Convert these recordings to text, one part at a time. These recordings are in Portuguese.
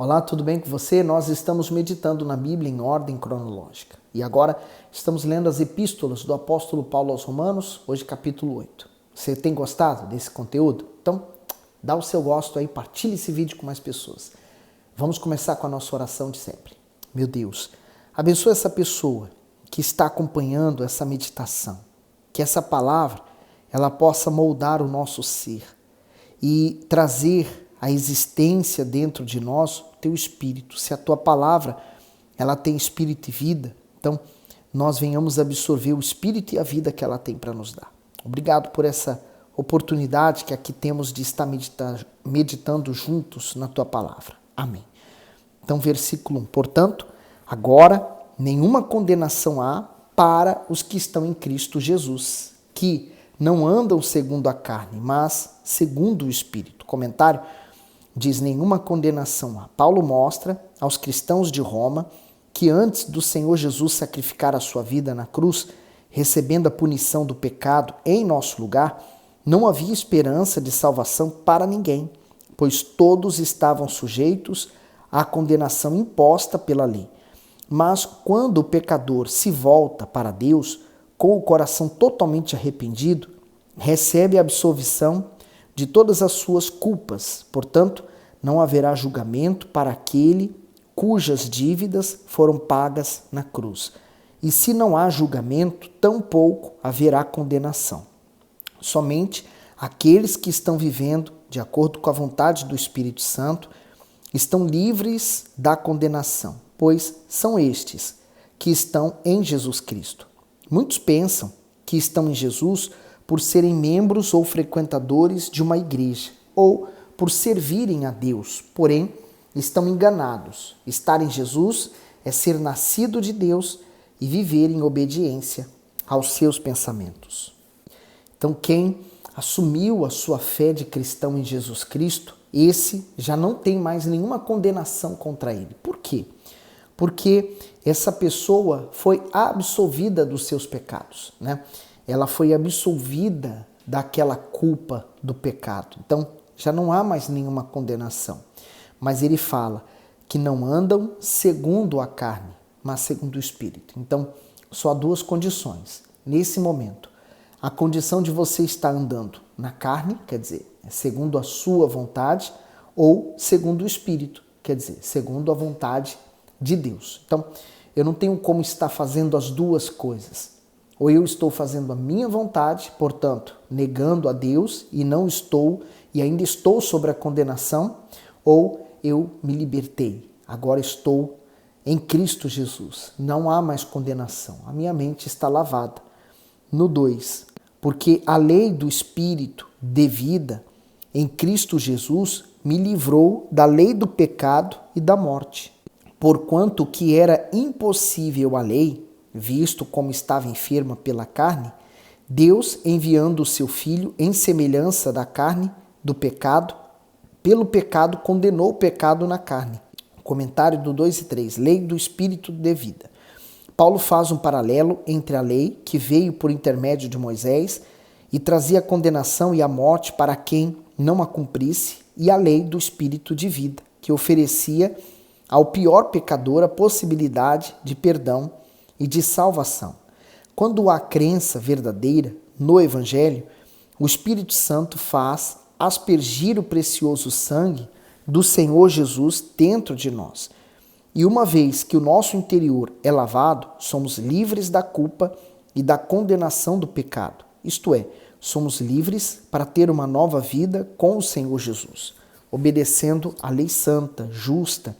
Olá, tudo bem com você? Nós estamos meditando na Bíblia em ordem cronológica. E agora estamos lendo as epístolas do apóstolo Paulo aos Romanos, hoje capítulo 8. Você tem gostado desse conteúdo? Então, dá o seu gosto aí, partilhe esse vídeo com mais pessoas. Vamos começar com a nossa oração de sempre. Meu Deus, abençoa essa pessoa que está acompanhando essa meditação. Que essa palavra ela possa moldar o nosso ser e trazer a existência dentro de nós, o teu espírito. Se a tua palavra ela tem espírito e vida, então nós venhamos absorver o espírito e a vida que ela tem para nos dar. Obrigado por essa oportunidade que aqui temos de estar meditando juntos na tua palavra. Amém. Então, versículo 1. Portanto, agora nenhuma condenação há para os que estão em Cristo Jesus, que não andam segundo a carne, mas segundo o Espírito. Comentário diz: nenhuma condenação há. Paulo mostra aos cristãos de Roma que antes do Senhor Jesus sacrificar a sua vida na cruz, recebendo a punição do pecado em nosso lugar, não havia esperança de salvação para ninguém, pois todos estavam sujeitos à condenação imposta pela lei. Mas quando o pecador se volta para Deus, com o coração totalmente arrependido, recebe a absolvição de todas as suas culpas. Portanto, não haverá julgamento para aquele cujas dívidas foram pagas na cruz. E se não há julgamento, tampouco haverá condenação. Somente aqueles que estão vivendo de acordo com a vontade do Espírito Santo estão livres da condenação, pois são estes que estão em Jesus Cristo. Muitos pensam que estão em Jesus por serem membros ou frequentadores de uma igreja, ou por servirem a Deus, porém estão enganados. Estar em Jesus é ser nascido de Deus e viver em obediência aos seus pensamentos. Então, quem assumiu a sua fé de cristão em Jesus Cristo, esse já não tem mais nenhuma condenação contra ele. Por quê? Porque essa pessoa foi absolvida dos seus pecados, né? Ela foi absolvida daquela culpa do pecado. Então, já não há mais nenhuma condenação. Mas ele fala que não andam segundo a carne, mas segundo o Espírito. Então, só há duas condições. Nesse momento, a condição de você estar andando na carne, quer dizer, segundo a sua vontade, ou segundo o Espírito, quer dizer, segundo a vontade de Deus. Então, eu não tenho como estar fazendo as duas coisas. Ou eu estou fazendo a minha vontade, portanto, negando a Deus e não estou e ainda estou sobre a condenação, ou eu me libertei. Agora estou em Cristo Jesus. Não há mais condenação. A minha mente está lavada. No 2, porque a lei do Espírito de vida em Cristo Jesus me livrou da lei do pecado e da morte. Porquanto o que era impossível à lei, visto como estava enferma pela carne, Deus, enviando o seu Filho em semelhança da carne do pecado, pelo pecado condenou o pecado na carne. Comentário do 2 e 3, lei do Espírito de vida. Paulo faz um paralelo entre a lei, que veio por intermédio de Moisés e trazia a condenação e a morte para quem não a cumprisse, e a lei do Espírito de vida, que oferecia ao pior pecador a possibilidade de perdão e de salvação. Quando há crença verdadeira no Evangelho, o Espírito Santo faz aspergir o precioso sangue do Senhor Jesus dentro de nós. E uma vez que o nosso interior é lavado, somos livres da culpa e da condenação do pecado. Isto é, somos livres para ter uma nova vida com o Senhor Jesus, obedecendo à lei santa, justa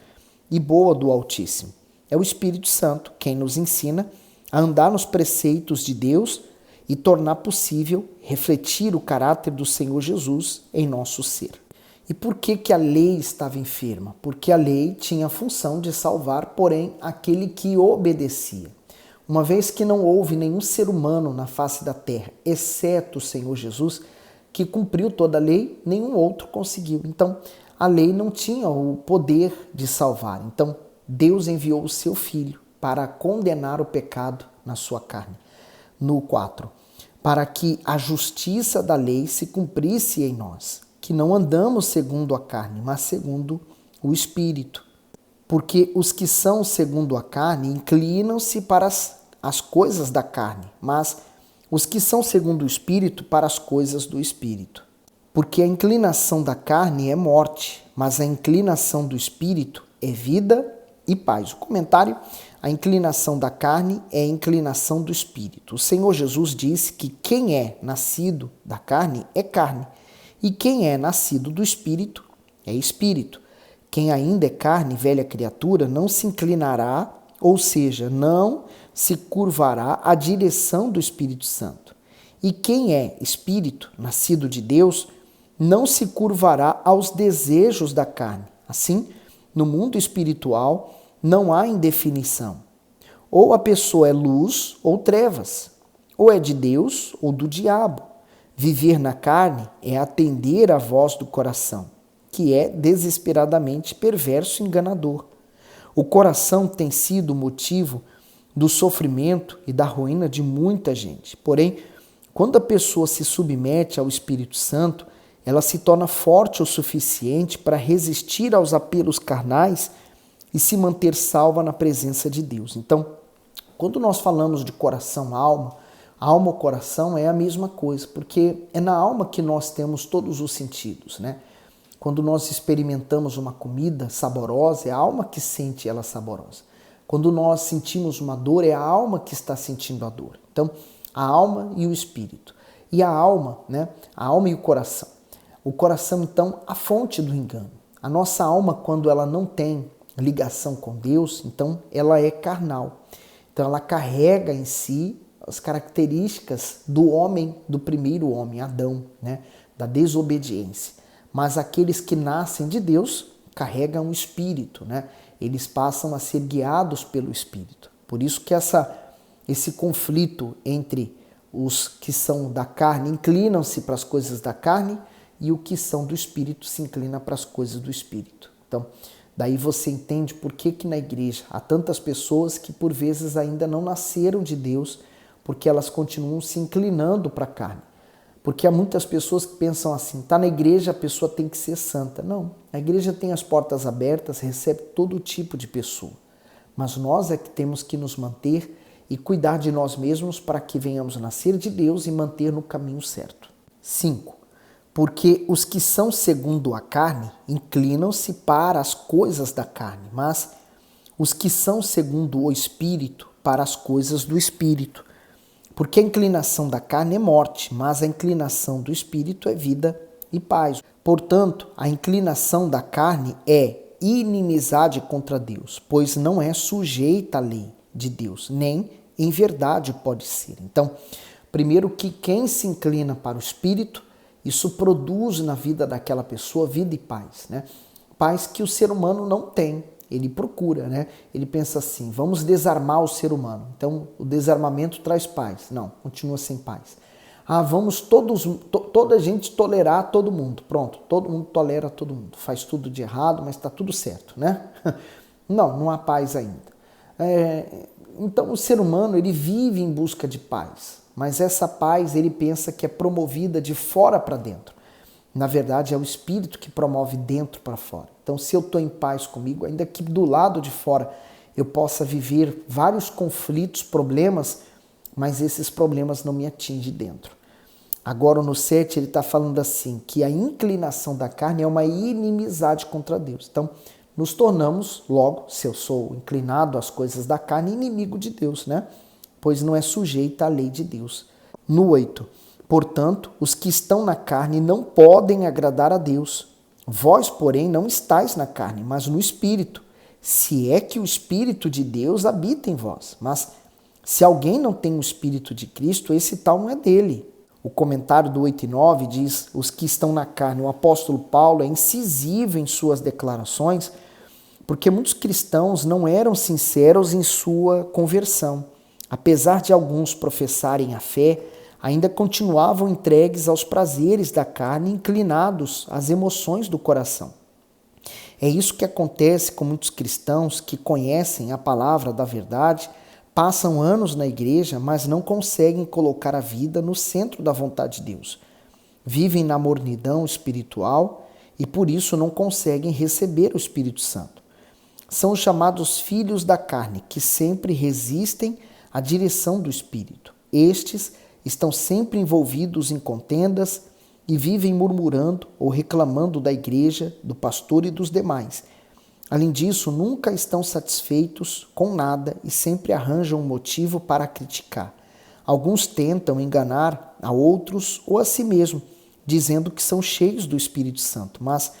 e boa do Altíssimo. É o Espírito Santo quem nos ensina a andar nos preceitos de Deus e tornar possível refletir o caráter do Senhor Jesus em nosso ser. E por que a lei estava enferma? Porque a lei tinha a função de salvar, porém, aquele que obedecia. Uma vez que não houve nenhum ser humano na face da terra, exceto o Senhor Jesus, que cumpriu toda a lei, nenhum outro conseguiu. Então, a lei não tinha o poder de salvar. Então, Deus enviou o seu Filho para condenar o pecado na sua carne. No 4, para que a justiça da lei se cumprisse em nós, que não andamos segundo a carne, mas segundo o Espírito. porque os que são segundo a carne inclinam-se para as coisas da carne, mas os que são segundo o Espírito para as coisas do Espírito. Porque a inclinação da carne é morte, mas a inclinação do Espírito é vida e paz. O comentário: a inclinação da carne é a inclinação do Espírito. O Senhor Jesus disse que quem é nascido da carne é carne, e quem é nascido do Espírito é Espírito. Quem ainda é carne, velha criatura, não se inclinará, ou seja, não se curvará à direção do Espírito Santo. E quem é Espírito, nascido de Deus, não se curvará aos desejos da carne. Assim, no mundo espiritual, não há indefinição. Ou a pessoa é luz ou trevas, ou é de Deus ou do diabo. Viver na carne é atender à voz do coração, que é desesperadamente perverso e enganador. O coração tem sido motivo do sofrimento e da ruína de muita gente. Porém, quando a pessoa se submete ao Espírito Santo, ela se torna forte o suficiente para resistir aos apelos carnais e se manter salva na presença de Deus. Então, quando nós falamos de coração, alma ou coração é a mesma coisa, porque é na alma que nós temos todos os sentidos, né? Quando nós experimentamos uma comida saborosa, é a alma que sente ela saborosa. Quando nós sentimos uma dor, é a alma que está sentindo a dor. Então, a alma e o espírito. E a alma, né? A alma e o coração. O coração, então, a fonte do engano. A nossa alma, quando ela não tem ligação com Deus, então ela é carnal. Então ela carrega em si as características do homem, do primeiro homem, Adão, né? Da desobediência. Mas aqueles que nascem de Deus carregam o Espírito, né? Eles passam a ser guiados pelo Espírito. Por isso que esse conflito entre os que são da carne inclinam-se para as coisas da carne e o que são do Espírito se inclina para as coisas do Espírito. Então, daí você entende por que na igreja há tantas pessoas que por vezes ainda não nasceram de Deus, porque elas continuam se inclinando para a carne. Porque há muitas pessoas que pensam assim, está na igreja, a pessoa tem que ser santa. Não, a igreja tem as portas abertas, recebe todo tipo de pessoa. Mas nós é que temos que nos manter e cuidar de nós mesmos para que venhamos nascer de Deus e manter no caminho certo. 5. Porque os que são segundo a carne inclinam-se para as coisas da carne, mas os que são segundo o Espírito para as coisas do Espírito. Porque a inclinação da carne é morte, mas a inclinação do Espírito é vida e paz. Portanto, a inclinação da carne é inimizade contra Deus, pois não é sujeita à lei de Deus, nem em verdade pode ser. Então, primeiro que quem se inclina para o Espírito, isso produz na vida daquela pessoa vida e paz, né? Paz que o ser humano não tem, ele procura, né? Ele pensa assim, vamos desarmar o ser humano. Então, o desarmamento traz paz. Não, continua sem paz. Vamos toda a gente tolerar todo mundo. Pronto, todo mundo tolera todo mundo. Faz tudo de errado, mas está tudo certo, né? Não há paz ainda. Então, o ser humano, ele vive em busca de paz. Mas essa paz ele pensa que é promovida de fora para dentro. Na verdade, é o Espírito que promove dentro para fora. Então, se eu estou em paz comigo, ainda que do lado de fora eu possa viver vários conflitos, problemas, mas esses problemas não me atingem dentro. Agora, no 7, ele está falando assim, que a inclinação da carne é uma inimizade contra Deus. Então, nos tornamos, logo, se eu sou inclinado às coisas da carne, inimigo de Deus, né? Pois não é sujeita à lei de Deus. No 8, portanto, os que estão na carne não podem agradar a Deus. Vós, porém, não estáis na carne, mas no Espírito, se é que o Espírito de Deus habita em vós. Mas se alguém não tem o Espírito de Cristo, esse tal não é dele. O comentário do 8 e 9 diz, os que estão na carne. O apóstolo Paulo é incisivo em suas declarações, porque muitos cristãos não eram sinceros em sua conversão. Apesar de alguns professarem a fé, ainda continuavam entregues aos prazeres da carne, inclinados às emoções do coração. É isso que acontece com muitos cristãos que conhecem a palavra da verdade, passam anos na igreja, mas não conseguem colocar a vida no centro da vontade de Deus. Vivem na mornidão espiritual e por isso não conseguem receber o Espírito Santo. são os chamados filhos da carne, que sempre resistem à direção do Espírito. Estes estão sempre envolvidos em contendas e vivem murmurando ou reclamando da igreja, do pastor e dos demais. Além disso, nunca estão satisfeitos com nada e sempre arranjam um motivo para criticar. Alguns tentam enganar a outros ou a si mesmo, dizendo que são cheios do Espírito Santo, mas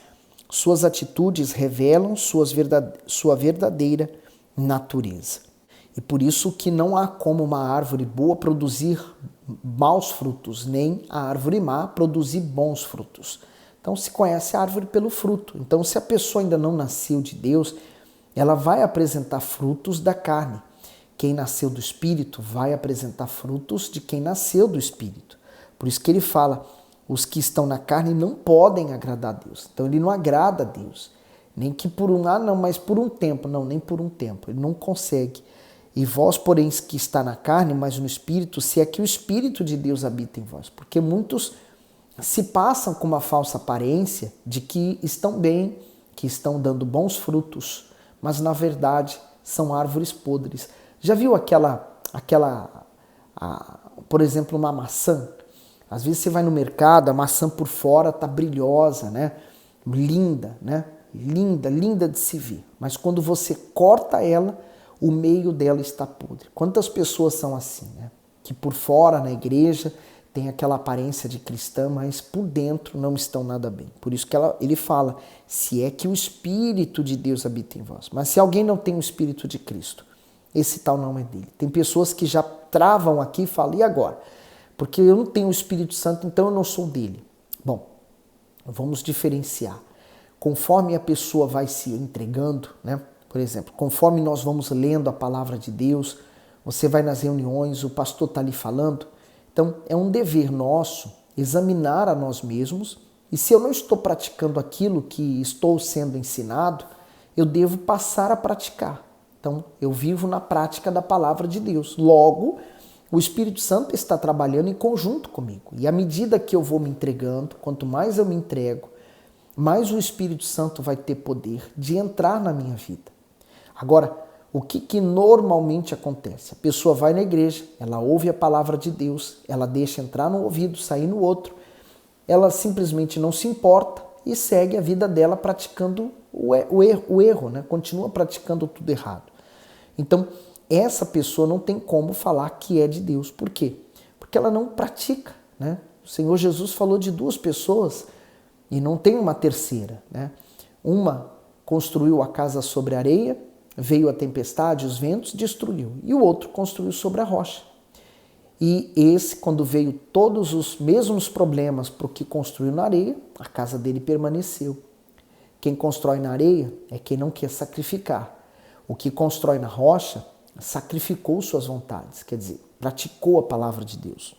suas atitudes revelam sua verdadeira natureza. E por isso que não há como uma árvore boa produzir maus frutos, nem a árvore má produzir bons frutos. Então se conhece a árvore pelo fruto. Então se a pessoa ainda não nasceu de Deus, ela vai apresentar frutos da carne. Quem nasceu do Espírito vai apresentar frutos de quem nasceu do Espírito. Por isso que ele fala, os que estão na carne não podem agradar a Deus. Então ele não agrada a Deus. Nem que por mas por um tempo. Não, nem por um tempo. Ele não consegue. E vós, porém, que está na carne, mas no Espírito, se é que o Espírito de Deus habita em vós. Porque muitos se passam com uma falsa aparência de que estão bem, que estão dando bons frutos, mas na verdade são árvores podres. Já viu por exemplo, uma maçã? Às vezes você vai no mercado, a maçã por fora está brilhosa, né? Linda, né? Linda de se ver. Mas quando você corta ela, o meio dela está podre. Quantas pessoas são assim, né? Que por fora, na igreja, tem aquela aparência de cristã, mas por dentro não estão nada bem. Por isso que ele fala, se é que o Espírito de Deus habita em vós. Mas se alguém não tem o Espírito de Cristo, esse tal não é dele. Tem pessoas que já travam aqui e falam, e agora? Porque eu não tenho o Espírito Santo, então eu não sou dele. Bom, vamos diferenciar. Conforme a pessoa vai se entregando, né? Por exemplo, conforme nós vamos lendo a palavra de Deus, você vai nas reuniões, o pastor está ali falando. Então, é um dever nosso examinar a nós mesmos e se eu não estou praticando aquilo que estou sendo ensinado, eu devo passar a praticar. Então, eu vivo na prática da palavra de Deus. Logo, o Espírito Santo está trabalhando em conjunto comigo. E à medida que eu vou me entregando, quanto mais eu me entrego, mais o Espírito Santo vai ter poder de entrar na minha vida. Agora, o que normalmente acontece? A pessoa vai na igreja, ela ouve a palavra de Deus, ela deixa entrar no ouvido, sair no outro, ela simplesmente não se importa e segue a vida dela praticando o erro, né? Continua praticando tudo errado. Então, essa pessoa não tem como falar que é de Deus. Por quê? Porque ela não pratica, né? O Senhor Jesus falou de duas pessoas e não tem uma terceira, né? Uma construiu a casa sobre areia, veio a tempestade, os ventos, destruiu. E o outro construiu sobre a rocha. E esse, quando veio todos os mesmos problemas para o que construiu na areia, a casa dele permaneceu. Quem constrói na areia é quem não quer sacrificar. O que constrói na rocha sacrificou suas vontades, quer dizer, praticou a palavra de Deus.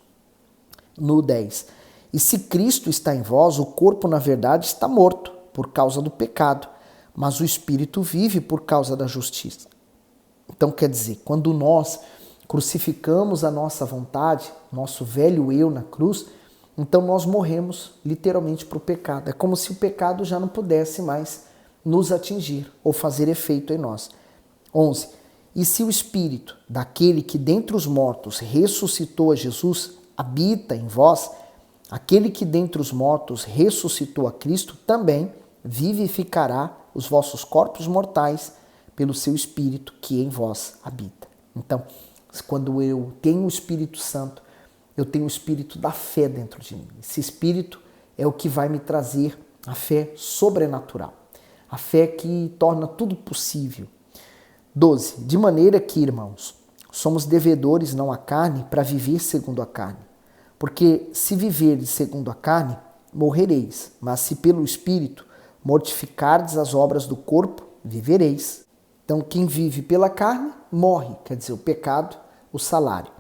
No 10. E se Cristo está em vós, o corpo, na verdade, está morto por causa do pecado, mas o espírito vive por causa da justiça. Então, quer dizer, quando nós crucificamos a nossa vontade, nosso velho eu na cruz, então nós morremos literalmente para o pecado. É como se o pecado já não pudesse mais nos atingir ou fazer efeito em nós. 11. E se o espírito daquele que dentre os mortos ressuscitou a Jesus habita em vós, aquele que dentre os mortos ressuscitou a Cristo também vivificará os vossos corpos mortais pelo seu Espírito que em vós habita. Então, quando eu tenho o Espírito Santo, eu tenho o Espírito da fé dentro de mim. Esse Espírito é o que vai me trazer a fé sobrenatural. A fé que torna tudo possível. 12. De maneira que, irmãos, somos devedores não à carne para viver segundo a carne. Porque se viverdes segundo a carne, morrereis. Mas se pelo Espírito mortificardes as obras do corpo, vivereis. Então, quem vive pela carne, morre. Quer dizer, o pecado, o salário.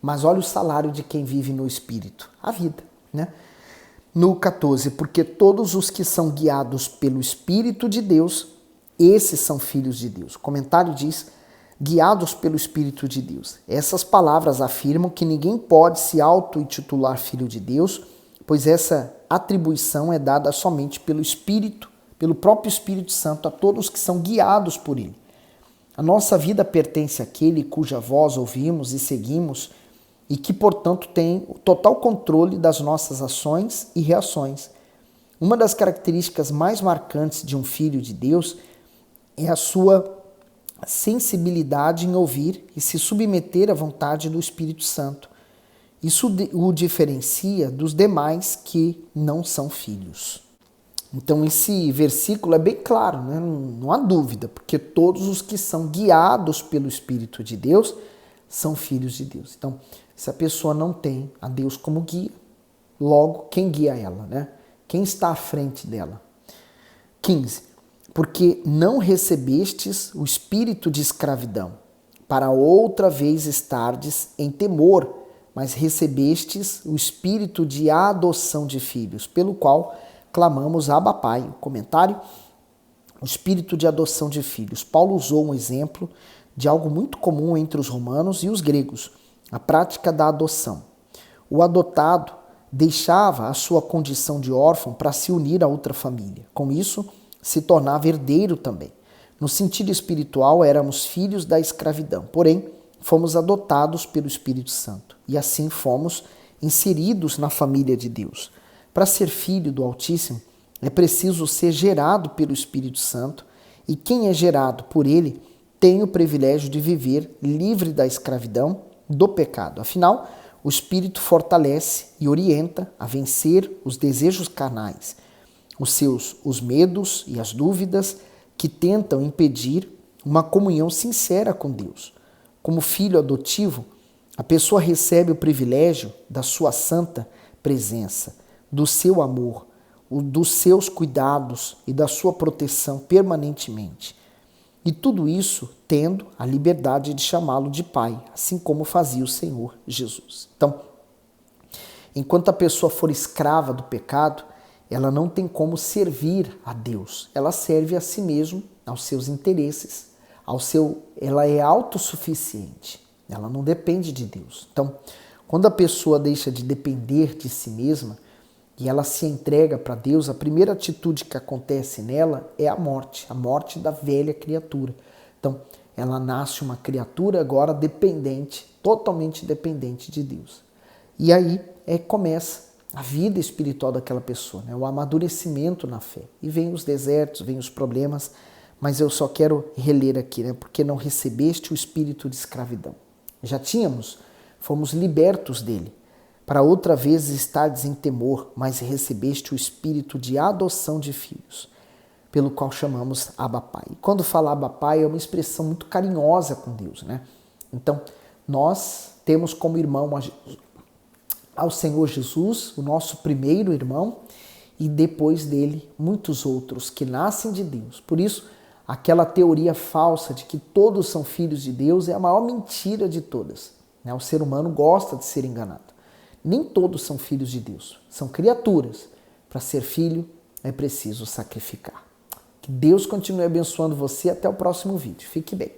Mas olha o salário de quem vive no Espírito. A vida, né? No 14, porque todos os que são guiados pelo Espírito de Deus, esses são filhos de Deus. O comentário diz, guiados pelo Espírito de Deus. Essas palavras afirmam que ninguém pode se auto-intitular filho de Deus, pois essa atribuição é dada somente pelo Espírito pelo próprio Espírito Santo a todos que são guiados por ele. A nossa vida pertence àquele cuja voz ouvimos e seguimos e que, portanto, tem o total controle das nossas ações e reações. Uma das características mais marcantes de um filho de Deus é a sua sensibilidade em ouvir e se submeter à vontade do Espírito Santo. Isso o diferencia dos demais que não são filhos. Então esse versículo é bem claro, né? Não há dúvida, porque todos os que são guiados pelo Espírito de Deus são filhos de Deus. Então, se a pessoa não tem a Deus como guia, logo, quem guia ela, né? Quem está à frente dela? 15. Porque não recebestes o espírito de escravidão, para outra vez estardes em temor, mas recebestes o espírito de adoção de filhos, pelo qual clamamos Abba Pai. O comentário, o espírito de adoção de filhos. Paulo usou um exemplo de algo muito comum entre os romanos e os gregos, a prática da adoção. O adotado deixava a sua condição de órfão para se unir a outra família. Com isso, se tornava herdeiro também. No sentido espiritual, éramos filhos da escravidão, porém, fomos adotados pelo Espírito Santo e assim fomos inseridos na família de Deus. Para ser filho do Altíssimo, é preciso ser gerado pelo Espírito Santo e quem é gerado por ele tem o privilégio de viver livre da escravidão do pecado. Afinal, o Espírito fortalece e orienta a vencer os desejos carnais, os medos e as dúvidas que tentam impedir uma comunhão sincera com Deus. Como filho adotivo, a pessoa recebe o privilégio da sua santa presença, do seu amor, dos seus cuidados e da sua proteção permanentemente. E tudo isso tendo a liberdade de chamá-lo de Pai, assim como fazia o Senhor Jesus. Então, enquanto a pessoa for escrava do pecado, ela não tem como servir a Deus. Ela serve a si mesma, aos seus interesses, ela é autossuficiente. Ela não depende de Deus. Então, quando a pessoa deixa de depender de si mesma e ela se entrega para Deus, a primeira atitude que acontece nela é a morte da velha criatura. Então, ela nasce uma criatura agora dependente, totalmente dependente de Deus. E aí começa a vida espiritual daquela pessoa, né? O amadurecimento na fé. E vem os desertos, vem os problemas, mas eu só quero reler aqui, né? Porque não recebeste o espírito de escravidão. Já fomos libertos dele. Para outra vez estardes em temor, mas recebeste o espírito de adoção de filhos, pelo qual chamamos Abba Pai. E quando fala Abba Pai é uma expressão muito carinhosa com Deus, né? Então, nós temos como irmão ao Senhor Jesus, o nosso primeiro irmão, e depois dele muitos outros que nascem de Deus. Por isso, aquela teoria falsa de que todos são filhos de Deus é a maior mentira de todas, né? O ser humano gosta de ser enganado. Nem todos são filhos de Deus, são criaturas. Para ser filho é preciso sacrificar. Que Deus continue abençoando você. Até o próximo vídeo. Fique bem.